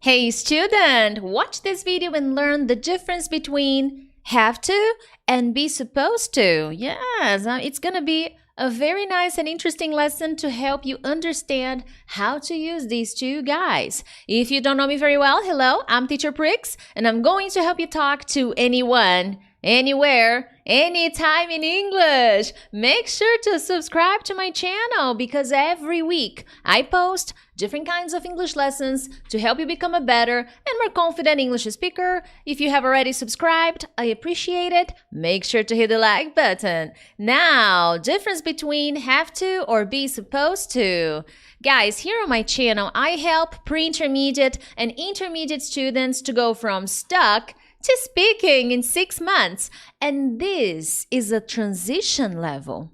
Hey student, watch this video and learn the difference between have to and be supposed to. Yes, it's gonna be a very nice and interesting lesson to help you understand how to use these two guys. If you don't know me very well, hello, I'm Teacher Prix, and I'm going to help you talk to anyone, anywhere, anytime in English. Make sure to subscribe to my channel because every week I post different kinds of English lessons to help you become a better and more confident English speaker. If you have already subscribed, I appreciate it. Make sure to hit the like button. Now, difference between have to or be supposed to. Guys, here on my channel, I help pre-intermediate and intermediate students to go from stuck to speaking in 6 months. And this is a transition level.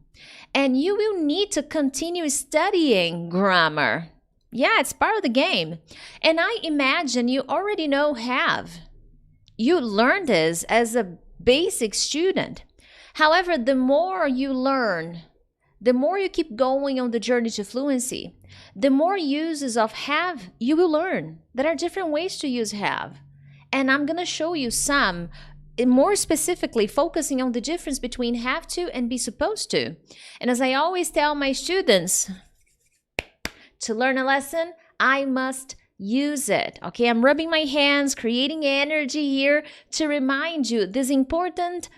And you will need to continue studying grammar. Yeah, it's part of the game. And I imagine you already know have. You learned this as a basic student. However, the more you learn, the more you keep going on the journey to fluency, the more uses of have you will learn. There are different ways to use have. And I'm going to show you some, more specifically focusing on the difference between have to and be supposed to. And as I always tell my students, to learn a lesson, I must use it. Okay, I'm rubbing my hands, creating energy here to remind you this important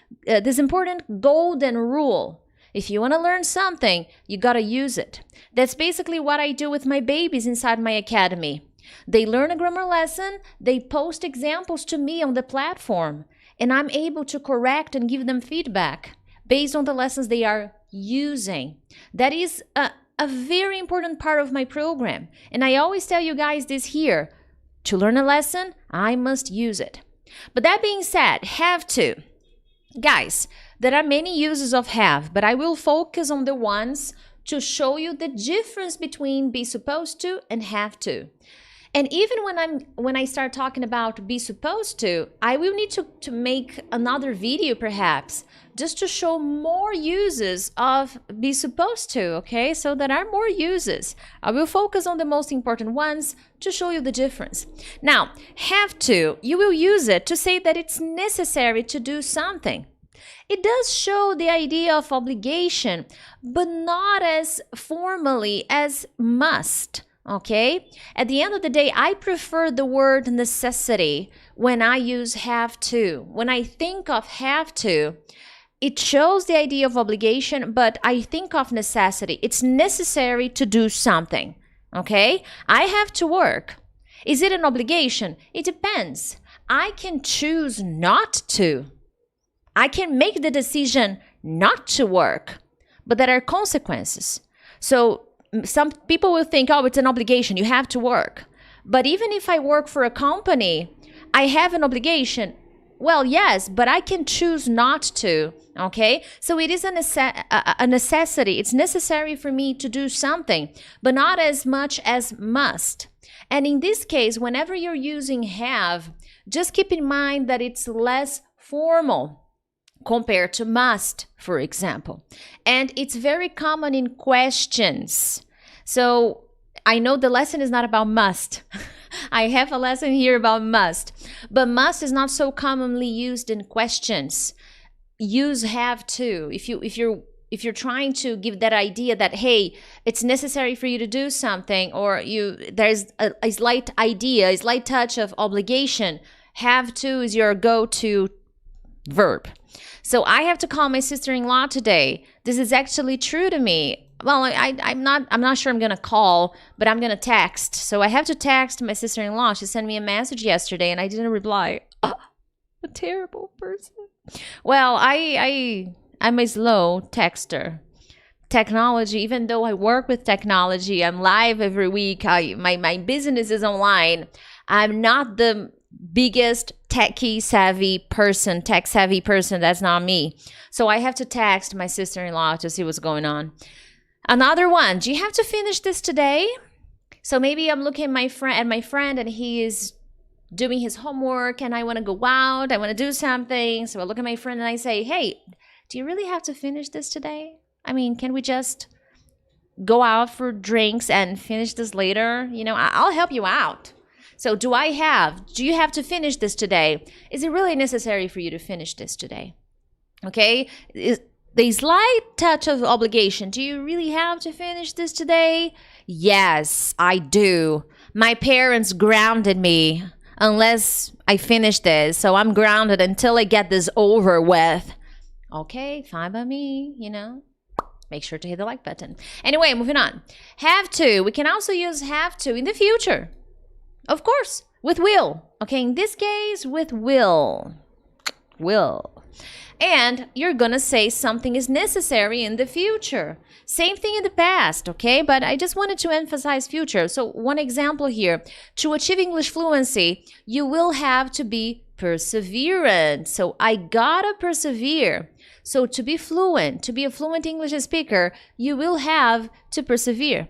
golden rule. If you want to learn something, you got to use it. That's basically what I do with my babies inside my academy. They learn a grammar lesson, they post examples to me on the platform, and I'm able to correct and give them feedback based on the lessons they are using. That is a very important part of my program. And I always tell you guys this here. To learn a lesson, I must use it. But that being said, have to. Guys, there are many uses of have, but I will focus on the ones to show you the difference between be supposed to and have to. And even when I start talking about be supposed to, I will need to make another video perhaps just to show more uses of be supposed to, okay? So there are more uses. I will focus on the most important ones to show you the difference. Now, have to, you will use it to say that it's necessary to do something. It does show the idea of obligation, but not as formally as must. Okay? At the end of the day, I prefer the word necessity when I use have to. When I think of have to, it shows the idea of obligation, but I think of necessity. It's necessary to do something. Okay? I have to work. Is it an obligation? It depends. I can choose not to. I can make the decision not to work, but there are consequences. So some people will think, oh, it's an obligation, you have to work. But even if I work for a company, I have an obligation. Well, yes, but I can choose not to, okay? So it is a necessity. It's necessary for me to do something, but not as much as must. And in this case, whenever you're using have, just keep in mind that it's less formal compared to must, for example. And it's very common in questions. So I know the lesson is not about must. I have a lesson here about must. But must is not so commonly used in questions. Use have to. If you're trying to give that idea that, hey, it's necessary for you to do something, or there's a slight idea, a slight touch of obligation, have to is your go-to verb. So I have to call my sister-in-law today. This is actually true to me. Well, I'm not sure I'm gonna call, but I'm gonna text. So I have to text my sister-in-law. She sent me a message yesterday and I didn't reply. Oh, a terrible person. Well, I'm a slow texter. Technology, even though I work with technology, I'm live every week. My business is online. I'm not the biggest tech savvy person. That's not me. So I have to text my sister-in-law to see what's going on. Another one, do you have to finish this today? So maybe I'm looking at my friend and he is doing his homework and I want to go out, I want to do something. So I look at my friend and I say, hey, do you really have to finish this today? I mean, can we just go out for drinks and finish this later? You know, I'll help you out. So do you have to finish this today? Is it really necessary for you to finish this today? Okay, the slight touch of obligation. Do you really have to finish this today? Yes, I do. My parents grounded me unless I finish this. So I'm grounded until I get this over with. Okay, fine by me, Make sure to hit the like button. Anyway, moving on. Have to. We can also use have to in the future. Of course, with will. Okay, in this case, with will. Will. And you're going to say something is necessary in the future. Same thing in the past, okay? But I just wanted to emphasize future. So one example here. To achieve English fluency, you will have to be perseverant. So I gotta persevere. So to be fluent, to be a fluent English speaker, you will have to persevere.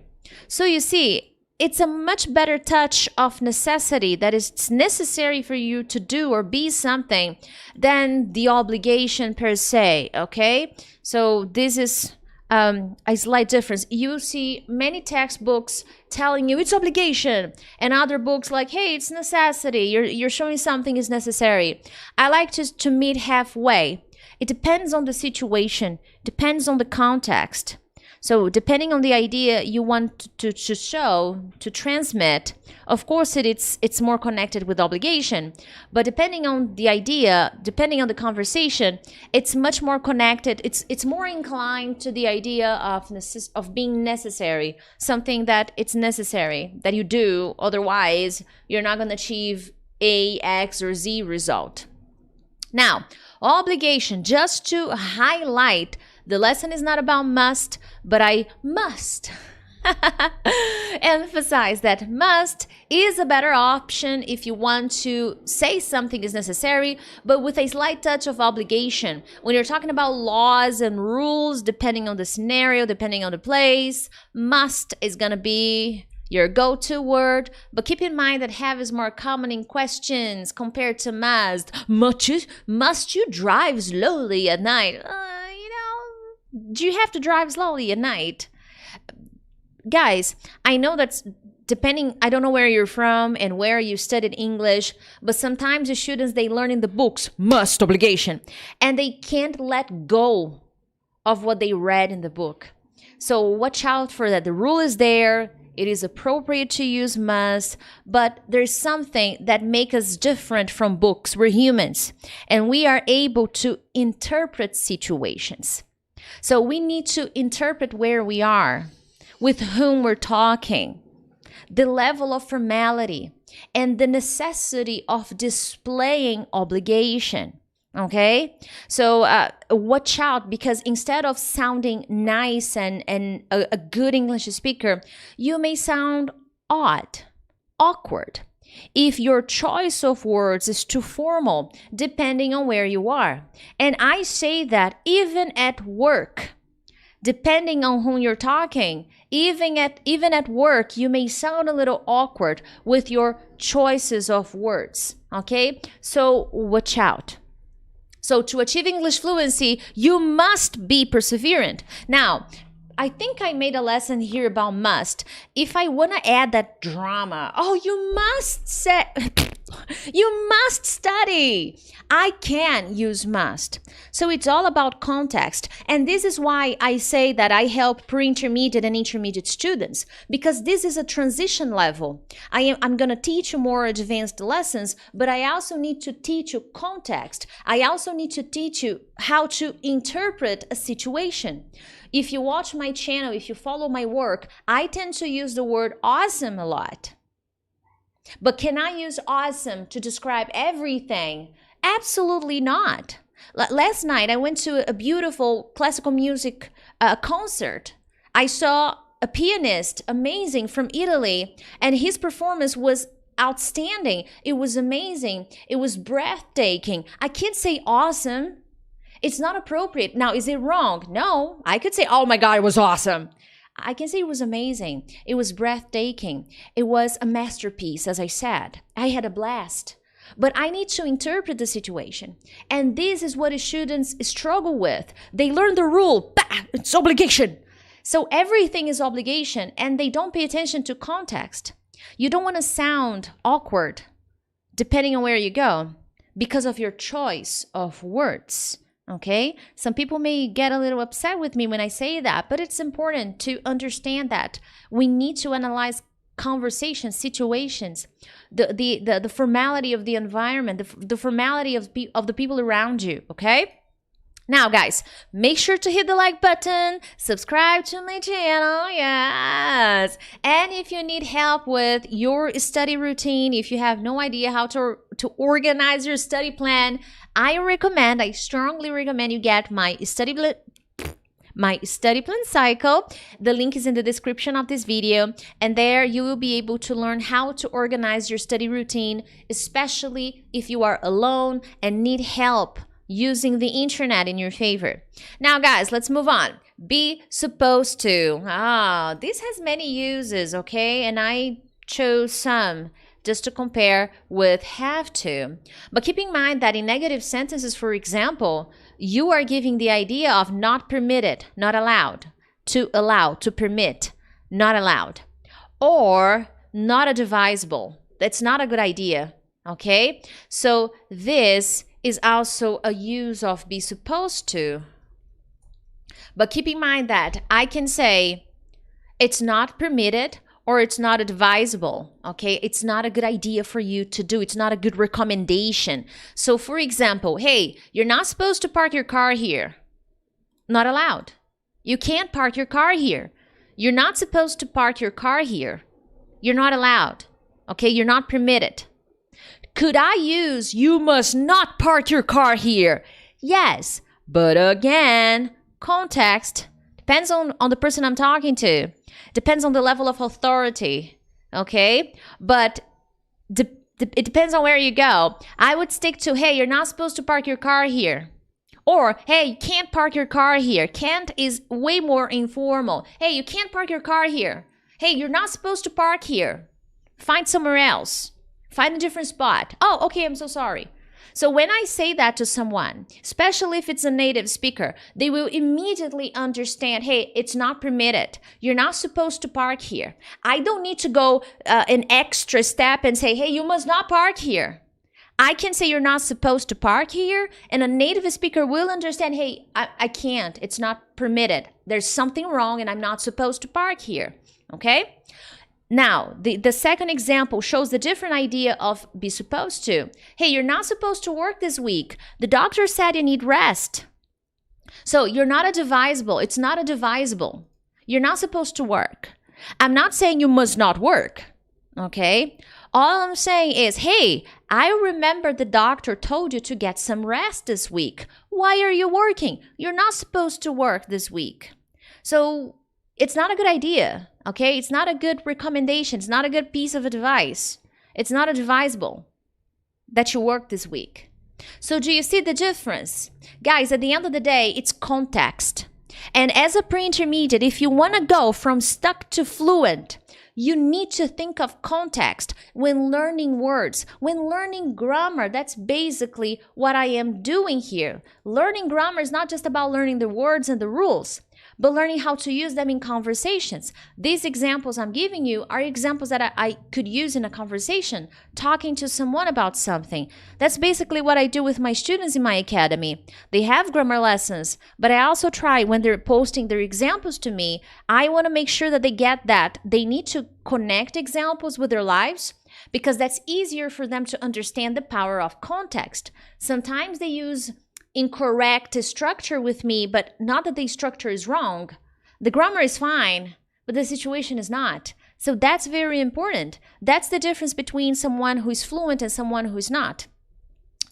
So you see, it's a much better touch of necessity that is necessary for you to do or be something than the obligation per se, okay? So this is a slight difference. You see many textbooks telling you it's obligation, and other books like, hey, it's necessity. You're showing something is necessary. I like to meet halfway. It depends on the situation, depends on the context. So depending on the idea you want to show, to transmit, of course it's more connected with obligation. But depending on the idea, depending on the conversation, it's much more connected. It's more inclined to the idea of being necessary, something that it's necessary, that you do, otherwise you're not going to achieve A, X, or Z result. Now, obligation, just to highlight, the lesson is not about must, but I must emphasize that must is a better option if you want to say something is necessary, but with a slight touch of obligation. When you're talking about laws and rules, depending on the scenario, depending on the place, must is going to be your go-to word. But keep in mind that have is more common in questions compared to must. Must you drive slowly at night? Do you have to drive slowly at night? Guys, I know that's depending, I don't know where you're from and where you studied English, but sometimes the students, they learn in the books, must, obligation, and they can't let go of what they read in the book. So watch out for that. The rule is there. It is appropriate to use must, but there's something that makes us different from books. We're humans, and we are able to interpret situations. So we need to interpret where we are, with whom we're talking, the level of formality, and the necessity of displaying obligation. Okay? So watch out, because instead of sounding nice and a good English speaker, you may sound odd, awkward, if your choice of words is too formal, depending on where you are. And I say that even at work, depending on whom you're talking, even at work, you may sound a little awkward with your choices of words. Okay? So watch out. So to achieve English fluency, you must be perseverant. Now, I think I made a lesson here about must. If I want to add that drama, you must study. I can use must. So it's all about context. And this is why I say that I help pre-intermediate and intermediate students, because this is a transition level. I'm going to teach you more advanced lessons, but I also need to teach you context. I also need to teach you how to interpret a situation. If you watch my channel, if you follow my work, I tend to use the word awesome a lot. But can I use awesome to describe everything? Absolutely not. Last night, I went to a beautiful classical music concert. I saw a pianist, amazing, from Italy, and his performance was outstanding. It was amazing. It was breathtaking. I can't say awesome. It's not appropriate. Now, is it wrong? No. I could say, oh my God, it was awesome. I can say it was amazing. It was breathtaking. It was a masterpiece, as I said. I had a blast. But I need to interpret the situation. And this is what students struggle with. They learn the rule. Bah, it's obligation. So everything is obligation, and they don't pay attention to context. You don't want to sound awkward depending on where you go because of your choice of words. Okay? Some people may get a little upset with me when I say that, but it's important to understand that we need to analyze conversations, situations, the formality of the environment, the formality of the people around you, okay? Now, guys, make sure to hit the like button, subscribe to my channel, yes. And if you need help with your study routine, if you have no idea how to organize your study plan, I strongly recommend you get my study plan cycle. The link is in the description of this video, and there you will be able to learn how to organize your study routine, especially if you are alone and need help using the internet in your favor. Now, guys, let's move on. Be supposed to. This has many uses, okay? And I chose some just to compare with have to. But keep in mind that in negative sentences, for example, you are giving the idea of not permitted, not allowed, to allow, to permit, not allowed, or not advisable. That's not a good idea, okay? So this is also a use of be supposed to. But keep in mind that I can say it's not permitted or it's not advisable, okay? It's not a good idea for you to do. It's not a good recommendation. So for example, hey, you're not supposed to park your car here. Not allowed. You can't park your car here. You're not supposed to park your car here. You're not allowed, okay? You're not permitted. Could I use you must not park your car here? Yes, but again, context depends on the person I'm talking to. Depends on the level of authority, okay? But it depends on where you go. I would stick to, hey, you're not supposed to park your car here. Or, hey, you can't park your car here. Can't is way more informal. Hey, you can't park your car here. Hey, you're not supposed to park here. Find somewhere else. Find a different spot. Oh, okay, I'm so sorry. So when I say that to someone, especially if it's a native speaker, they will immediately understand, hey, it's not permitted. You're not supposed to park here. I don't need to go an extra step and say, hey, you must not park here. I can say you're not supposed to park here, and a native speaker will understand, hey, I can't. It's not permitted. There's something wrong, and I'm not supposed to park here, okay? Now, the second example shows the different idea of be supposed to. Hey, you're not supposed to work this week. The doctor said you need rest. So you're not advisable. It's not advisable. You're not supposed to work. I'm not saying you must not work, okay? All I'm saying is, hey, I remember the doctor told you to get some rest this week. Why are you working? You're not supposed to work this week. So it's not a good idea, okay? It's not a good recommendation. It's not a good piece of advice. It's not advisable that you work this week. So do you see the difference? Guys, at the end of the day, it's context. And as a pre-intermediate, if you want to go from stuck to fluent, you need to think of context when learning words, when learning grammar. That's basically what I am doing here. Learning grammar is not just about learning the words and the rules, but learning how to use them in conversations. These examples I'm giving you are examples that I could use in a conversation, talking to someone about something. That's basically what I do with my students in my academy. They have grammar lessons, but I also try when they're posting their examples to me, I want to make sure that they get that. They need to connect examples with their lives because that's easier for them to understand the power of context. Sometimes they use incorrect structure with me, but not that the structure is wrong. The grammar is fine, but the situation is not. So that's very important. That's the difference between someone who is fluent and someone who is not.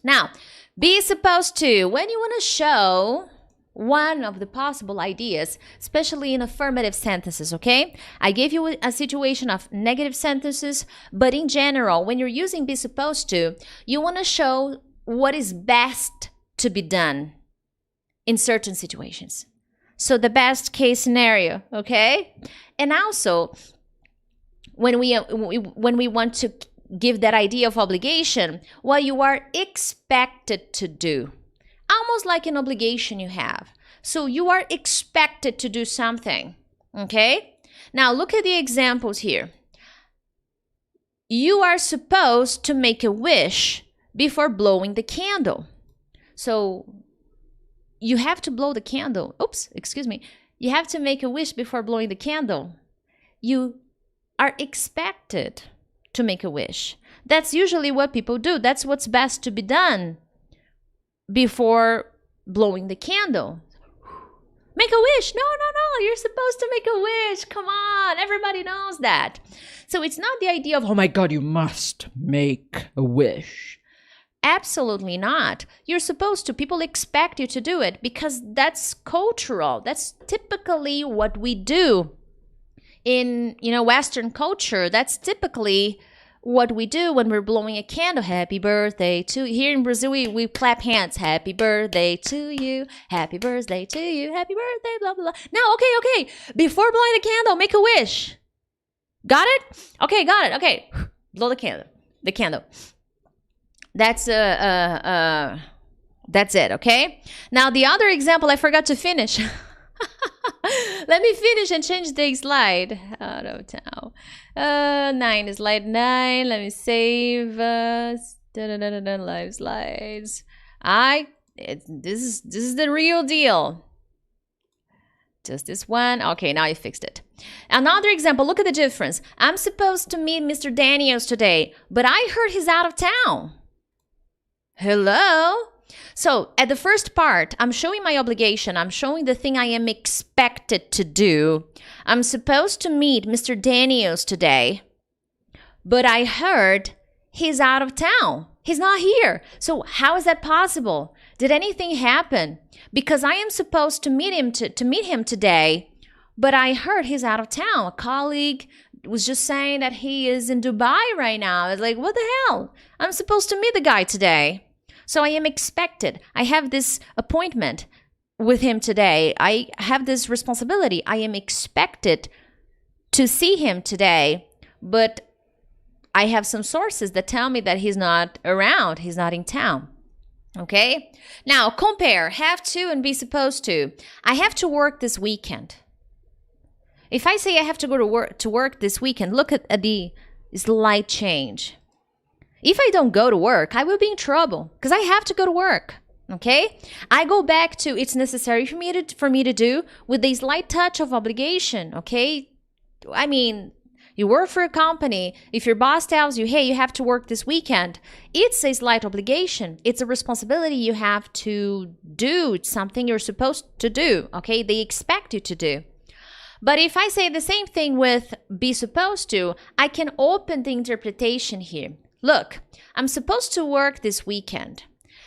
Now, be supposed to, when you want to show one of the possible ideas, especially in affirmative sentences, okay? I gave you a situation of negative sentences, but in general, when you're using be supposed to, you want to show what is best to be done in certain situations. So the best case scenario, okay? And also, when we want to give that idea of obligation, what you are expected to do, almost like an obligation you have. So you are expected to do something, okay? Now look at the examples here. you are supposed to make a wish before blowing the candle. So you have to blow the candle. Oops, excuse me. You have to make a wish before blowing the candle. You are expected to make a wish. That's usually what people do. That's what's best to be done before blowing the candle. Make a wish. No. You're supposed to make a wish. Come on. Everybody knows that. So it's not the idea of, oh my God, you must make a wish. Absolutely not. You're supposed to. People expect you to do it because that's cultural. That's typically what we do in, Western culture. That's typically what we do when we're blowing a candle. Happy birthday to you. Here in Brazil, we clap hands. Happy birthday to you. Happy birthday to you. Happy birthday, blah, blah, blah. Now, okay. Before blowing the candle, make a wish. Got it? Okay, got it. Okay. Blow the candle. That's it, okay? Now, the other example I forgot to finish. Let me finish and change the slide. Out of town. 9 is slide 9. Let me save. Live slides. This is the real deal. Just this one. Okay, now I fixed it. Another example. Look at the difference. I'm supposed to meet Mr. Daniels today, but I heard he's out of town. Hello? So at the first part, I'm showing my obligation. I'm showing the thing I am expected to do. I'm supposed to meet Mr. Daniels today, but I heard he's out of town. He's not here. So how is that possible? Did anything happen? Because I am supposed to meet him today, but I heard he's out of town. A colleague was just saying that he is in Dubai right now. I was like, what the hell? I'm supposed to meet the guy today. So I am expected. I have this appointment with him today. I have this responsibility. I am expected to see him today, but I have some sources that tell me that he's not around. He's not in town. Okay? Now, compare have to and be supposed to. I have to work this weekend. If I say I have to go to work this weekend, look at the slight change. If I don't go to work, I will be in trouble because I have to go to work. Okay? I go back to it's necessary for me to do with a slight touch of obligation. Okay? I mean, you work for a company. If your boss tells you, hey, you have to work this weekend, it's a slight obligation. It's a responsibility you have to do. It's something you're supposed to do. Okay? They expect you to do. But if I say the same thing with be supposed to, I can open the interpretation here. Look, I'm supposed to work this weekend.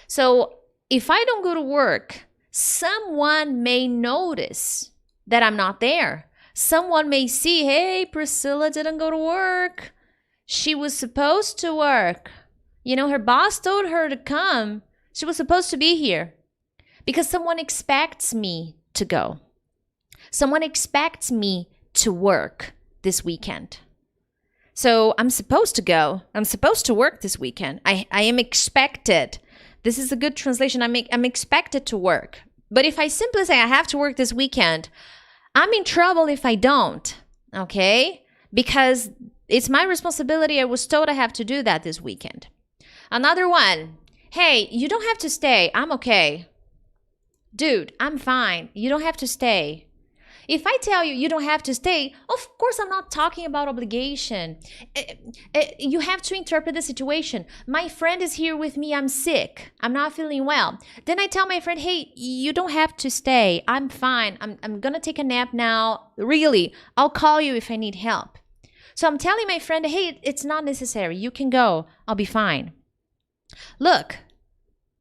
So if I don't go to work, someone may notice that I'm not there. Someone may see, hey, Priscilla didn't go to work. She was supposed to work. Her boss told her to come. She was supposed to be here. Because someone expects me to go. Someone expects me to work this weekend. So I'm supposed to go. I'm supposed to work this weekend. I am expected. This is a good translation. I'm expected to work. But if I simply say I have to work this weekend, I'm in trouble if I don't. Okay? Because it's my responsibility. I was told I have to do that this weekend. Another one. Hey, you don't have to stay. I'm okay. Dude, I'm fine. You don't have to stay. If I tell you don't have to stay, of course I'm not talking about obligation. You have to interpret the situation. My friend is here with me. I'm sick. I'm not feeling well. Then I tell my friend, hey, you don't have to stay. I'm fine. I'm going to take a nap now. Really, I'll call you if I need help. So I'm telling my friend, hey, it's not necessary. You can go. I'll be fine. Look.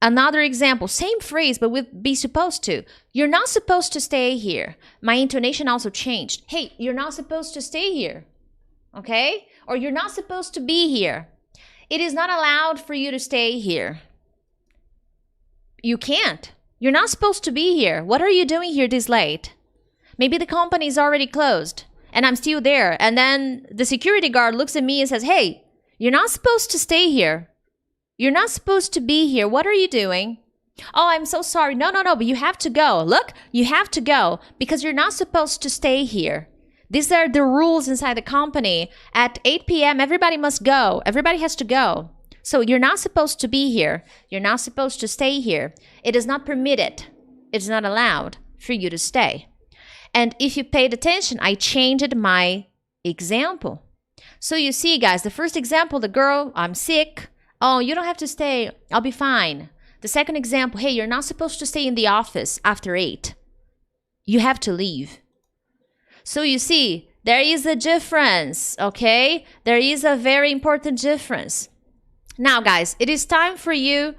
Another example, same phrase, but with be supposed to. You're not supposed to stay here. My intonation also changed. Hey, you're not supposed to stay here. Okay? Or you're not supposed to be here. It is not allowed for you to stay here. You can't. You're not supposed to be here. What are you doing here this late? Maybe the company is already closed and I'm still there. And then the security guard looks at me and says, hey, you're not supposed to stay here. You're not supposed to be here. What are you doing? Oh, I'm so sorry. No, but you have to go. Look, you have to go because you're not supposed to stay here. These are the rules inside the company. At 8 p.m., everybody must go. Everybody has to go. So you're not supposed to be here. You're not supposed to stay here. It is not permitted. It's not allowed for you to stay. And if you paid attention, I changed my example. So you see, guys, the first example, the girl, I'm sick. Oh, you don't have to stay. I'll be fine. The second example, hey, you're not supposed to stay in the office after 8. You have to leave. So you see, there is a difference, okay? There is a very important difference. Now, guys, it is time for you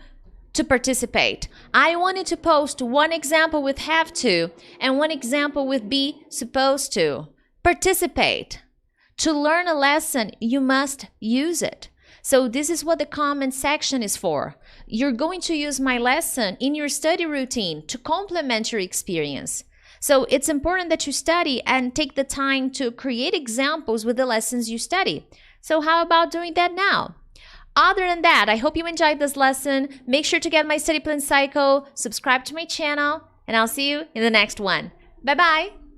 to participate. I wanted to post one example with have to and one example with be supposed to. Participate. To learn a lesson, you must use it. So this is what the comment section is for. You're going to use my lesson in your study routine to complement your experience. So it's important that you study and take the time to create examples with the lessons you study. So how about doing that now? Other than that, I hope you enjoyed this lesson. Make sure to get my study plan cycle, subscribe to my channel, and I'll see you in the next one. Bye-bye.